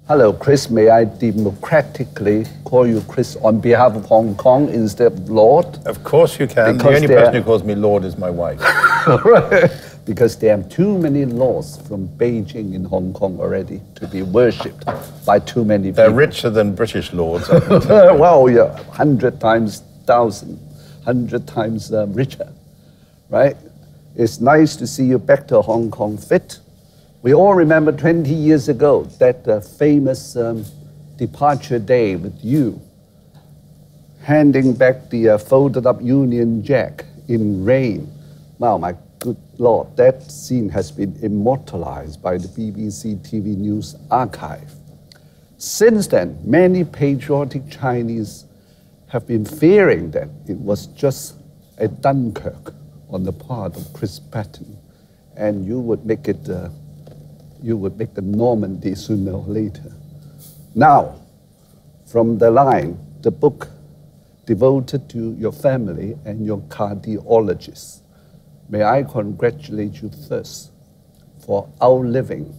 Hello, Chris. May I democratically call you Chris on behalf of Hong Kong instead of Lord? Of course you can. Because the only person who calls me Lord is my wife. Because there are too many laws from Beijing in Hong Kong already to be worshipped by too many people. They're richer than British lords. Well, yeah, 100 times, 100 times richer, right? It's nice to see you back to Hong Kong fit. We all remember 20 years ago that famous departure day with you, handing back the folded up Union Jack in rain. Wow, my good Lord, that scene has been immortalized by the BBC TV News archive. Since then, many patriotic Chinese have been fearing that it was just a Dunkirk on the part of Chris Patton, and you would make it you would make the Normandy sooner or later. Now, from the line, the book devoted to your family and your cardiologist, may I congratulate you first for outliving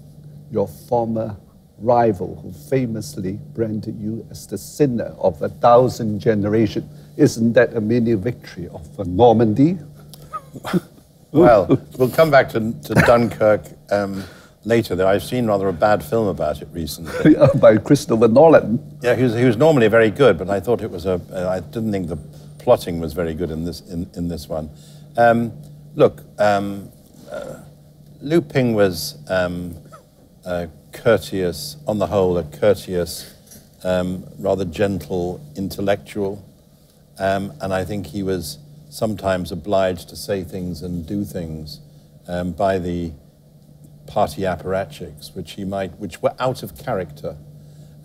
your former rival who famously branded you as the sinner of 1,000 generations. Isn't that a mini victory of Normandy? Well, we'll come back to Dunkirk later, though. I've seen rather a bad film about it recently. By Christopher Nolan. Yeah, he was normally very good, but I thought it was I didn't think the plotting was very good in this one. Look, Liu Ping was courteous, on the whole, a courteous, rather gentle intellectual, and I think he was sometimes obliged to say things and do things by the party apparatchiks, which were out of character.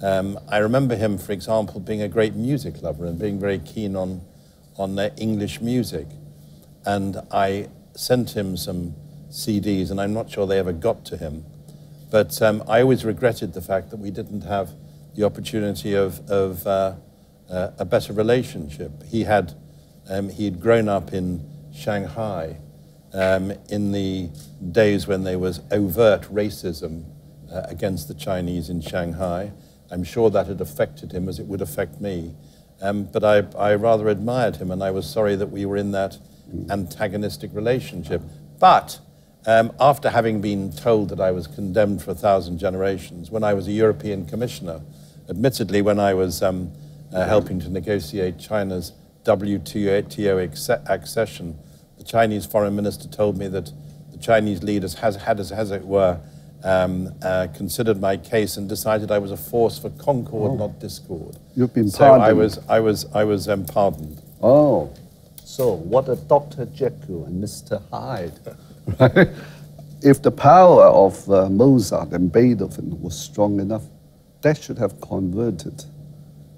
I remember him, for example, being a great music lover and being very keen on English music. And I sent him some CDs, and I'm not sure they ever got to him. But I always regretted the fact that we didn't have the opportunity of a better relationship. He'd grown up in Shanghai in the days when there was overt racism against the Chinese in Shanghai. I'm sure that had affected him as it would affect me. But I rather admired him, and I was sorry that we were in that antagonistic relationship. But after having been told that I was condemned for 1,000 generations, when I was a European commissioner, admittedly when I was helping to negotiate China's WTO accession, the Chinese foreign minister told me that the Chinese leaders had, as it were, considered my case and decided I was a force for concord, not discord. You've been pardoned. So I was pardoned. Oh, so what a Dr. Jekyll and Mr. Hyde. Right? If the power of Mozart and Beethoven was strong enough, that should have converted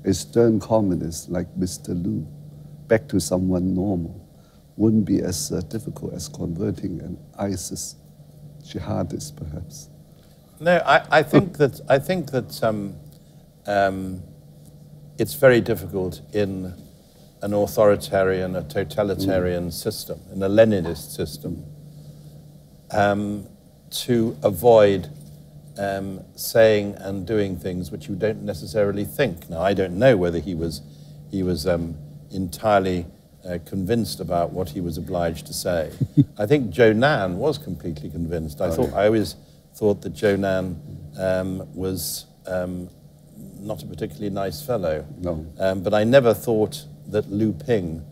a stern communist like Mr. Liu back to someone normal. Wouldn't be as difficult as converting an ISIS jihadist, perhaps. No, I think that it's very difficult in an authoritarian, a totalitarian system, in a Leninist system, to avoid saying and doing things which you don't necessarily think. Now, I don't know whether he was entirely convinced about what he was obliged to say. I think Zhou Nan was completely convinced. I always thought that Zhou Nan was not a particularly nice fellow. No. But I never thought that Liu Ping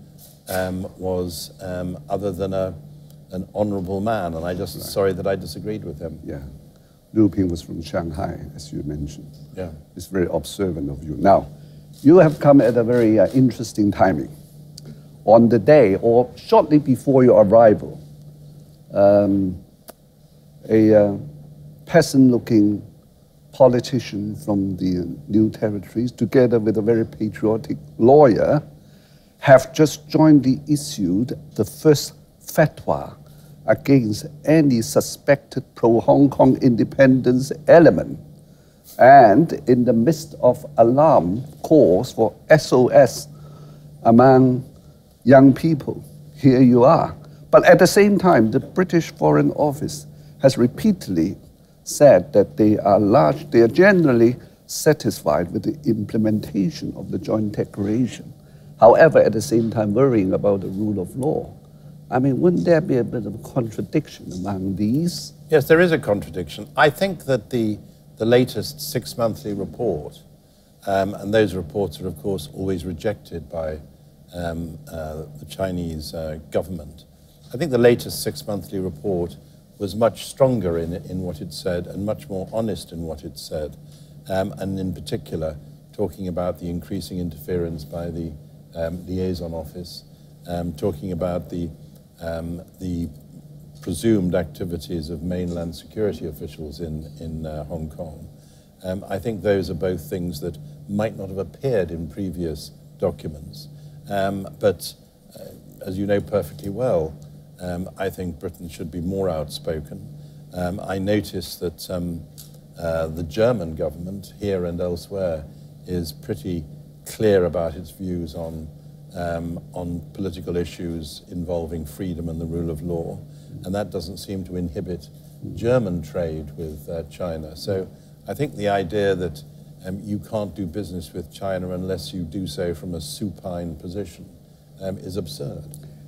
was other than an honourable man, and I'm just sorry that I disagreed with him. Yeah. Liu Ping was from Shanghai, as you mentioned. Yeah. It's very observant of you. Now, you have come at a very interesting timing. On the day, or shortly before your arrival, a peasant-looking politician from the New Territories, together with a very patriotic lawyer, have just jointly issued the first fatwa against any suspected pro-Hong Kong independence element. And in the midst of alarm calls for SOS among young people, here you are. But at the same time, the British Foreign Office has repeatedly said that they are generally satisfied with the implementation of the joint declaration. However, at the same time worrying about the rule of law. I mean, wouldn't there be a bit of a contradiction among these? Yes, there is a contradiction. I think that the latest 6-monthly report, and those reports are, of course, always rejected by the Chinese government. I think the latest 6-monthly report was much stronger in what it said and much more honest in what it said, and in particular, talking about the increasing interference by the liaison office, talking about the presumed activities of mainland security officials in Hong Kong. I think those are both things that might not have appeared in previous documents. But as you know perfectly well, I think Britain should be more outspoken. I noticed that the German government, here and elsewhere, is pretty clear about its views on political issues involving freedom and the rule of law, and that doesn't seem to inhibit German trade with China. So I think the idea that you can't do business with China unless you do so from a supine position is absurd.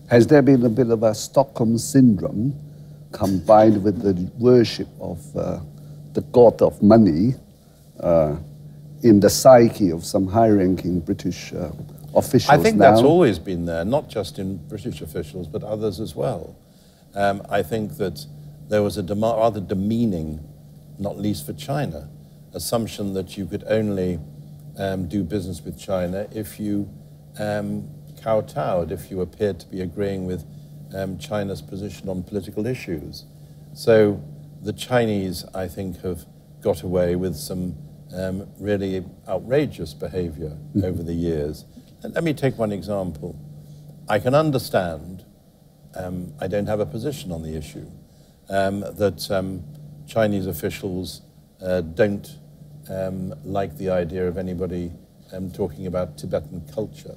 Has there been a bit of a Stockholm syndrome combined with the worship of the god of money in the psyche of some high-ranking British officials? I think now? That's always been there, not just in British officials, but others as well. I think that there was a rather demeaning, not least for China, assumption that you could only do business with China if you kowtowed, if you appeared to be agreeing with China's position on political issues. So the Chinese, I think, have got away with some really outrageous behavior over the years. And let me take one example. I can understand, I don't have a position on the issue, that Chinese officials don't like the idea of anybody talking about Tibetan culture,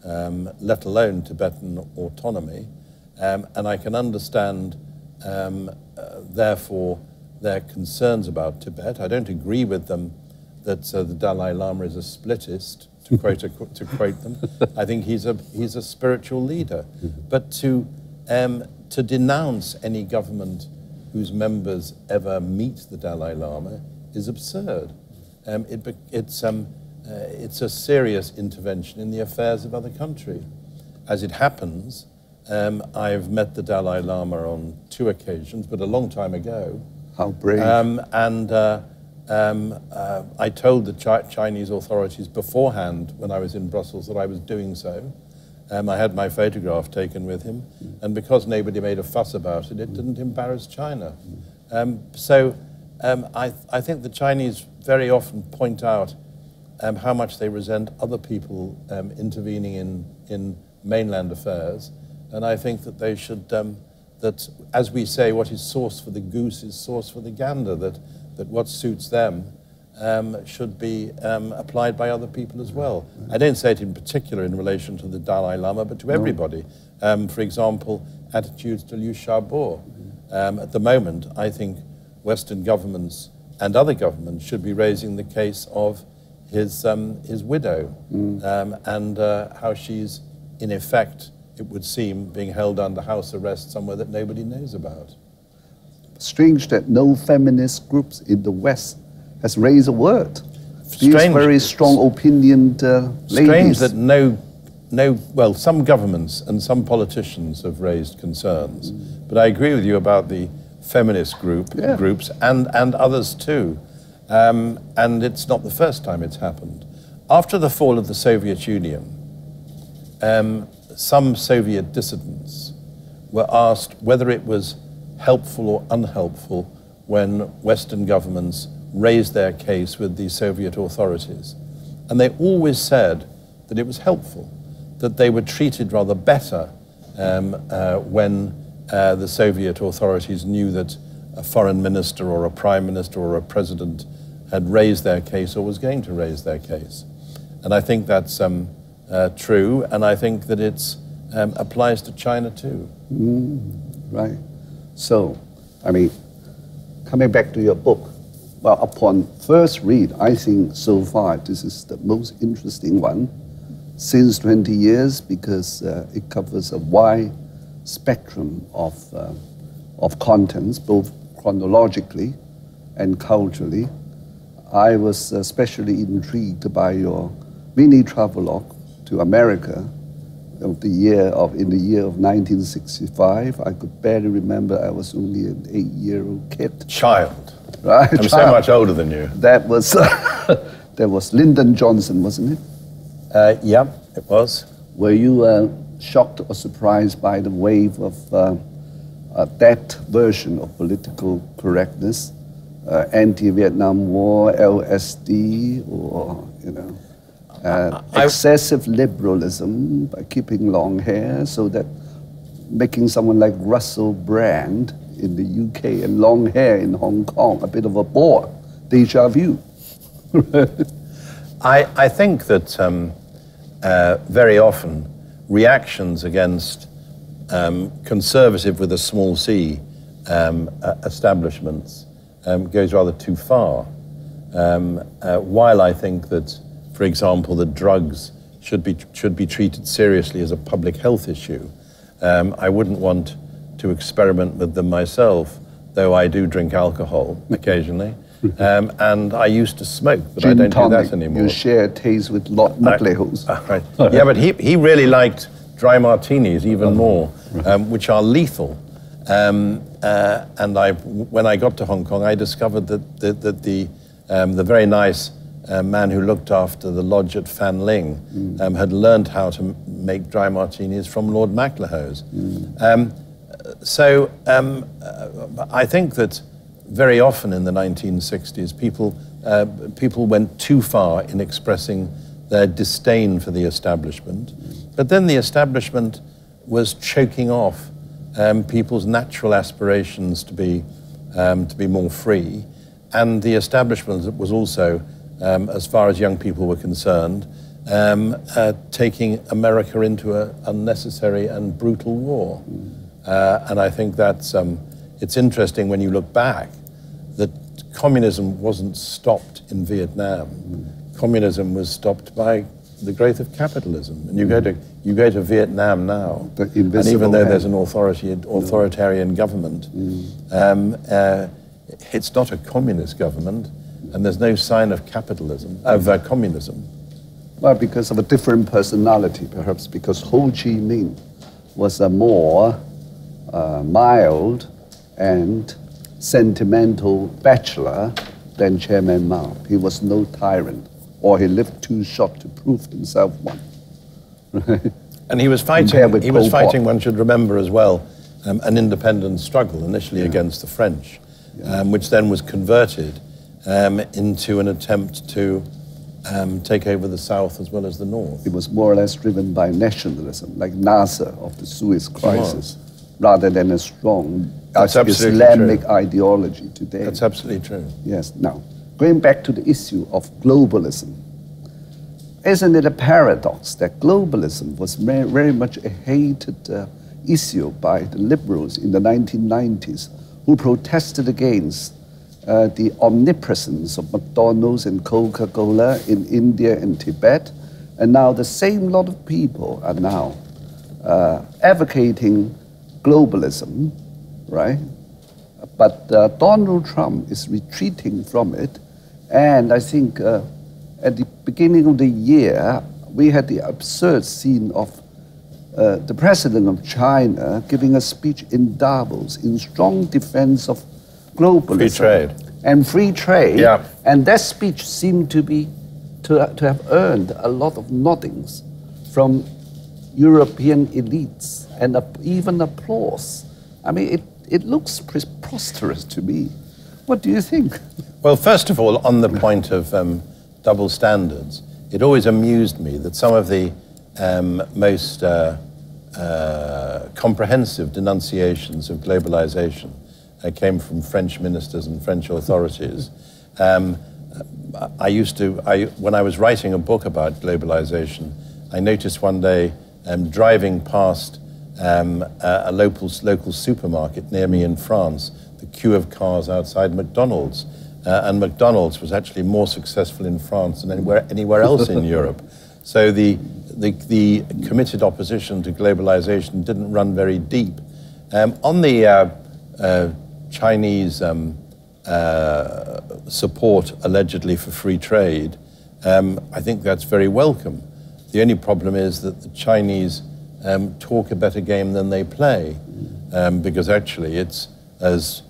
let alone Tibetan autonomy. And I can understand, therefore, their concerns about Tibet. I don't agree with them that the Dalai Lama is a splittist, to quote them. I think he's a spiritual leader. But to denounce any government whose members ever meet the Dalai Lama is absurd. It's a serious intervention in the affairs of other countries. As it happens, I've met the Dalai Lama on 2 occasions, but a long time ago. How brave. I told the Chinese authorities beforehand when I was in Brussels that I was doing so. I had my photograph taken with him, and because nobody made a fuss about it, it didn't embarrass China. I think the Chinese very often point out how much they resent other people intervening in mainland affairs, and I think that they should, that as we say, what is sauce for the goose is sauce for the gander, that what suits them should be applied by other people as well. I don't say it in particular in relation to the Dalai Lama, but to everybody. For example, attitudes to Liu Xiaobo. At the moment, I think Western governments and other governments should be raising the case of his widow and how she's, in effect, it would seem, being held under house arrest somewhere that nobody knows about. Strange that no feminist groups in the West has raised a word. These very strong opinioned ladies. Strange that well, some governments and some politicians have raised concerns, but I agree with you about the feminist groups and others too. And it's not the first time it's happened. After the fall of the Soviet Union, some Soviet dissidents were asked whether it was helpful or unhelpful when Western governments raised their case with the Soviet authorities. And they always said that it was helpful, that they were treated rather better when the Soviet authorities knew that a foreign minister or a prime minister or a president had raised their case or was going to raise their case. And I think that's true, and I think that it applies to China too. Right. So, I mean, coming back to your book, Well, upon first read, I think so far this is the most interesting one since 20 years because it covers a wide spectrum of contents, both chronologically and culturally. I was especially intrigued by your mini travelogue to America in the year of 1965. I could barely remember. I was only an 8-year-old kid. Child. Right? I'm so much older than you. That was that was Lyndon Johnson, wasn't it? Yeah, it was. Were you shocked or surprised by the wave of that version of political correctness, anti-Vietnam War, LSD, or excessive liberalism by keeping long hair, so that making someone like Russell Brand in the UK and long hair in Hong Kong a bit of a bore, déjà vu? I think that very often reactions against conservative with a small c establishments goes rather too far. While I think that, for example, that drugs should be treated seriously as a public health issue, I wouldn't want to experiment with them myself, though I do drink alcohol occasionally. And I used to smoke, but I don't do that anymore. You share a taste with Maclehos. Right. Yeah, but he really liked dry martinis even more, which are lethal. And when I got to Hong Kong, I discovered that the very nice man who looked after the lodge at Fan Ling had learned how to make dry martinis from Lord Maclehos. So I think that very often in the 1960s, people went too far in expressing their disdain for the establishment, but then the establishment was choking off people's natural aspirations to be more free, and the establishment was also, as far as young people were concerned, taking America into an unnecessary and brutal war. And I think that's it's interesting when you look back that communism wasn't stopped in Vietnam. Communism was stopped by the growth of capitalism. And you go to Vietnam now, and even though there's an authoritarian government, it's not a communist government, and there's no sign of capitalism, of communism. Well, because of a different personality, perhaps because Ho Chi Minh was a more mild and sentimental bachelor than Chairman Mao. He was no tyrant, or he lived too short to prove himself one. And he was fighting. He was fighting. One should remember as well, an independent struggle initially against the French, which then was converted into an attempt to take over the South as well as the North. It was more or less driven by nationalism, like Nasser of the Suez Crisis, rather than a strong Islamic ideology today. That's absolutely true. Yes. Now, going back to the issue of globalism, isn't it a paradox that globalism was very much a hated issue by the liberals in the 1990s, who protested against the omnipresence of McDonald's and Coca-Cola in India and Tibet, and now the same lot of people are now advocating globalism, right? But Donald Trump is retreating from it, and I think at the beginning of the year, we had the absurd scene of the president of China giving a speech in Davos in strong defense of globalism. Free trade. And free trade. Yeah. And that speech seemed to have earned a lot of noddings from European elites and even applause. I mean, it looks preposterous to me. What do you think? Well, first of all, on the point of double standards, it always amused me that some of the most comprehensive denunciations of globalization came from French ministers and French authorities. When I was writing a book about globalization, I noticed one day driving past a local supermarket near me in France, the queue of cars outside McDonald's, and McDonald's was actually more successful in France than anywhere else in Europe. So the committed opposition to globalization didn't run very deep. On the Chinese support allegedly for free trade, I think that's very welcome. The only problem is that the Chinese talk a better game than they play, because actually it's, as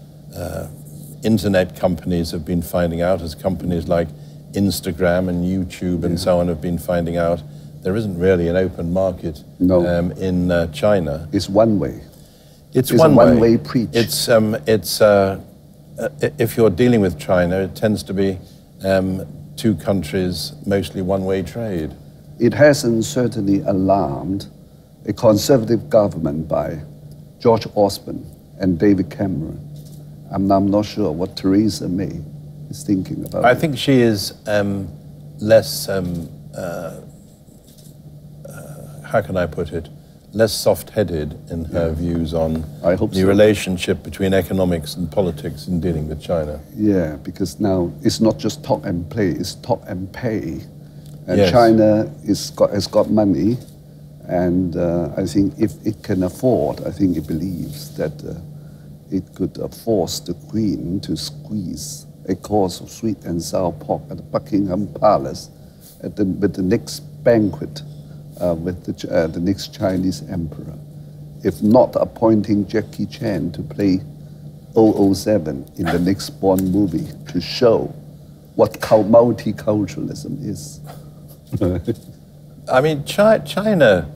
internet companies have been finding out, as companies like Instagram and YouTube and so on have been finding out, there isn't really an open market in China. It's one way. It's one way preach. It's if you're dealing with China, it tends to be two countries, mostly one-way trade. It hasn't certainly alarmed a conservative government by George Osborne and David Cameron. I'm not sure what Theresa May is thinking about I think she is less, how can I put it, less soft-headed in her views on the relationship between economics and politics in dealing with China. Yeah, because now it's not just talk and play, it's talk and pay. And China has got money, and I think if it can afford, I think it believes that it could force the Queen to squeeze a course of sweet and sour pork at the Buckingham Palace with the next banquet with the next Chinese emperor, if not appointing Jackie Chan to play 007 in the next Bond movie to show what multiculturalism is. I mean, China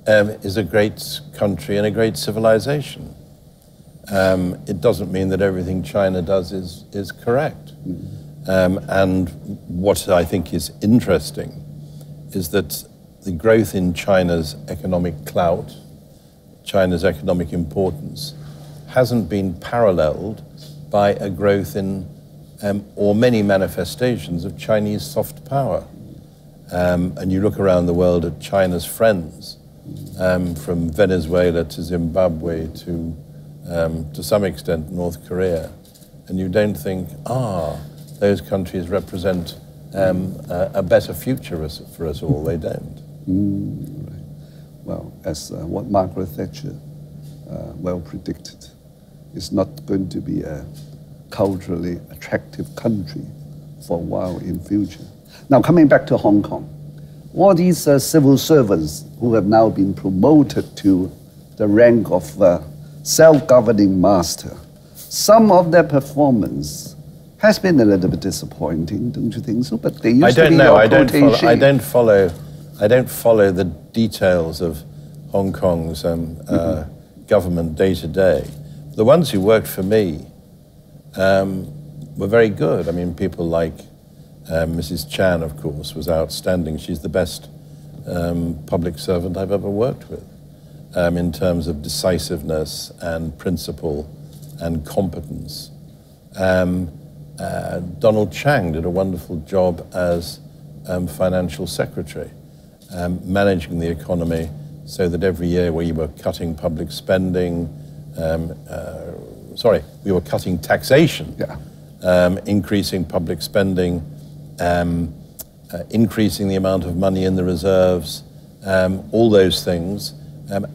is a great country and a great civilization. It doesn't mean that everything China does is correct. And what I think is interesting is that the growth in China's economic clout, China's economic importance, hasn't been paralleled by a growth in, or many manifestations of Chinese soft power. And you look around the world at China's friends, from Venezuela to Zimbabwe to some extent North Korea, and you don't think, those countries represent a better future for us all. They don't. Right. Well, as what Margaret Thatcher well predicted, it's not going to be a culturally attractive country for a while in future. Now, coming back to Hong Kong, all these civil servants who have now been promoted to the rank of self-governing master, some of their performance has been a little bit disappointing, don't you think so? But they used to be your protege. I don't follow the details of Hong Kong's government day to day. The ones who worked for me were very good. I mean, people like Mrs. Chan, of course, was outstanding. She's the best public servant I've ever worked with in terms of decisiveness and principle and competence. Donald Chang did a wonderful job as financial secretary, managing the economy so that every year we were cutting public spending, we were cutting taxation, increasing public spending, increasing the amount of money in the reserves, all those things,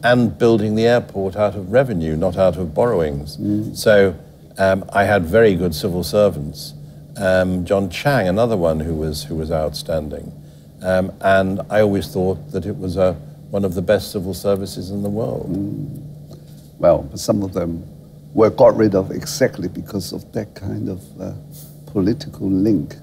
and building the airport out of revenue, not out of borrowings. So I had very good civil servants. John Chang, another one who was outstanding. And I always thought that it was one of the best civil services in the world. Well, some of them were got rid of exactly because of that kind of political link,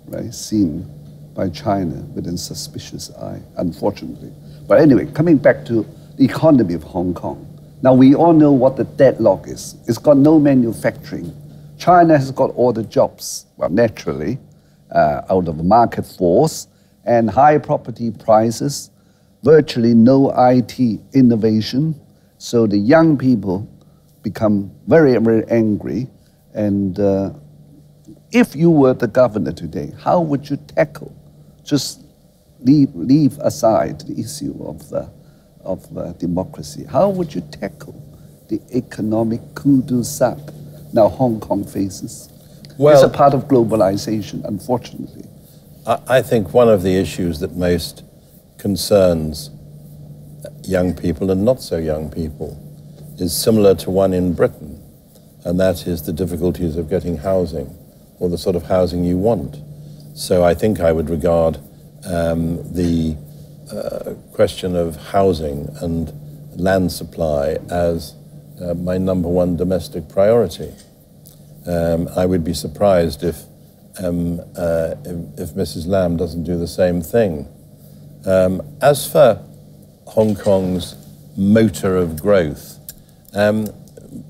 right, seen by China with a suspicious eye, unfortunately. But anyway, coming back to the economy of Hong Kong. Now, we all know what the deadlock is. It's got no manufacturing. China has got all the jobs, well, naturally, out of market force, and high property prices, virtually no IT innovation. So the young people become very, very angry. And if you were the governor today, how would you tackle, just leave aside the issue of democracy, how would you tackle the economic cul-de-sac now Hong Kong faces? Well, it's a part of globalization, unfortunately. I think one of the issues that most concerns young people and not so young people is similar to one in Britain, and that is the difficulties of getting housing, or the sort of housing you want. So I think I would regard the question of housing and land supply as my #1 domestic priority. I would be surprised if Mrs. Lam doesn't do the same thing. As for Hong Kong's motor of growth,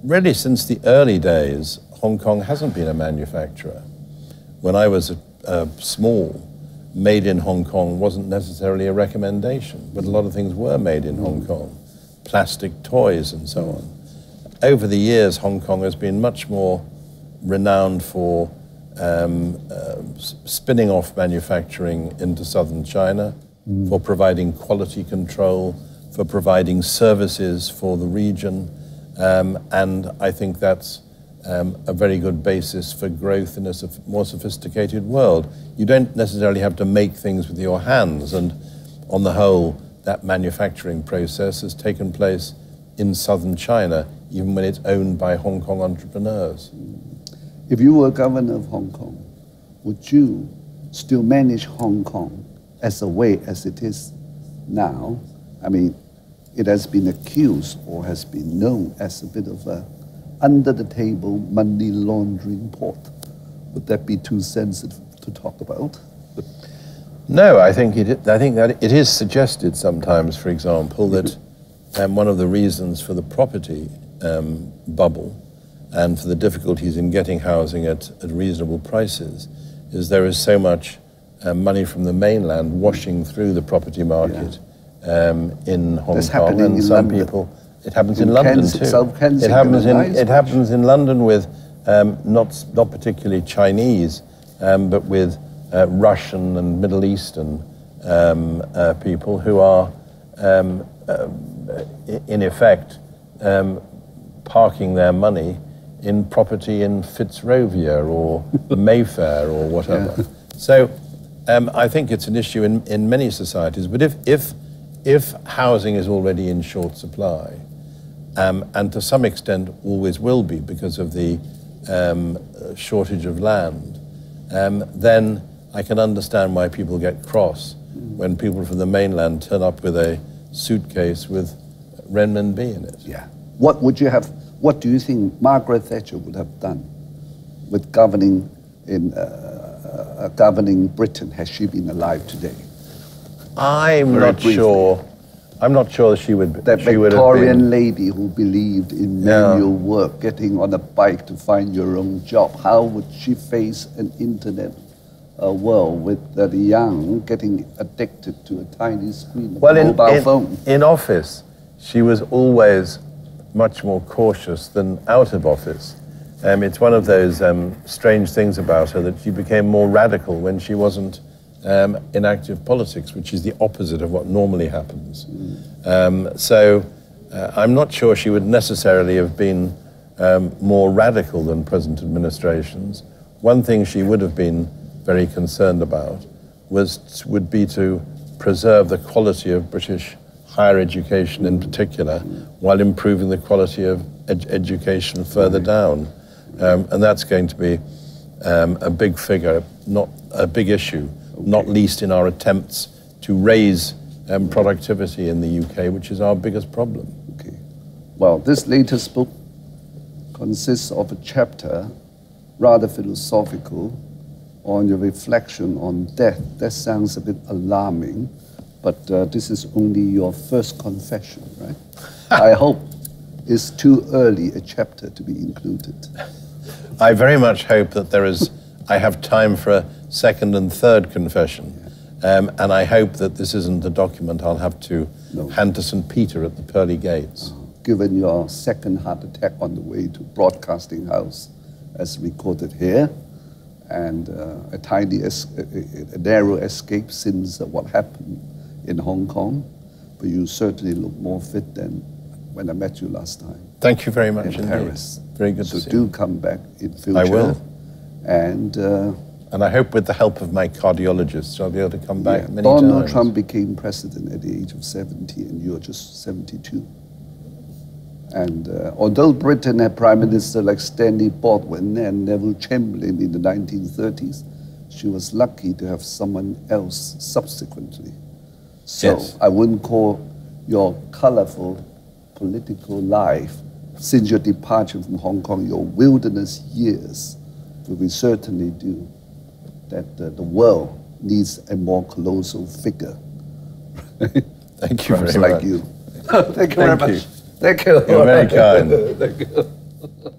really since the early days, Hong Kong hasn't been a manufacturer. When I was small, made in Hong Kong wasn't necessarily a recommendation, but a lot of things were made in Hong Kong, plastic toys and so on. Over the years, Hong Kong has been much more renowned for spinning off manufacturing into southern China, for providing quality control, for providing services for the region, and I think that's a very good basis for growth in a more sophisticated world. You don't necessarily have to make things with your hands, and on the whole, that manufacturing process has taken place in southern China, even when it's owned by Hong Kong entrepreneurs. If you were governor of Hong Kong, would you still manage Hong Kong as a way as it is now? I mean, it has been accused or has been known as a bit of a under-the-table money laundering port. Would that be too sensitive to talk about? No, I think that it is suggested sometimes, for example, that one of the reasons for the property bubble and for the difficulties in getting housing at reasonable prices is there is so much money from the mainland washing through the property market in Hong Kong, and some people. It happens in London too. It happens in London with not particularly Chinese, but with Russian and Middle Eastern people who are in effect parking their money in property in Fitzrovia or Mayfair or whatever. Yeah. So I think it's an issue in many societies. But if housing is already in short supply, and to some extent always will be because of the shortage of land, then I can understand why people get cross when people from the mainland turn up with a suitcase with renminbi in it. Yeah. What do you think Margaret Thatcher would have done with governing Britain had she been alive today? I'm not sure she would. That Victorian lady who believed in manual work, getting on a bike to find your own job. How would she face an internet world with the young getting addicted to a tiny screen, mobile phone? In office, she was always much more cautious than out of office. It's one of those strange things about her that she became more radical when she wasn't in active politics, which is the opposite of what normally happens. So I'm not sure she would necessarily have been more radical than present administrations. One thing she would have been very concerned about would be to preserve the quality of British higher education in particular, while improving the quality of education further down. And that's going to be a big figure, not a big issue, not least in our attempts to raise productivity in the UK, which is our biggest problem. Okay. Well, this latest book consists of a chapter, rather philosophical, on your reflection on death. That sounds a bit alarming, but this is only your first confession, right? I hope it's too early a chapter to be included. I very much hope that I have time for a second and third confession. And I hope that this isn't a document I'll have to hand to St. Peter at the pearly gates. Given your second heart attack on the way to Broadcasting House, as recorded here, and a narrow escape since what happened in Hong Kong, but you certainly look more fit than when I met you last time. Thank you very much in Paris. Very good to see you. So do come back in future. I will. And I hope with the help of my cardiologist, I'll be able to come back many times. Donald Trump became president at the age of 70, and you're just 72. And although Britain had prime minister like Stanley Baldwin and Neville Chamberlain in the 1930s, she was lucky to have someone else subsequently. So yes. I wouldn't call your colorful political life since your departure from Hong Kong, your wilderness years, will we certainly do, that the world needs a more colossal figure. Thank you Perhaps very like much. you. Thank you very much. Thank you. You're very kind. Thank you.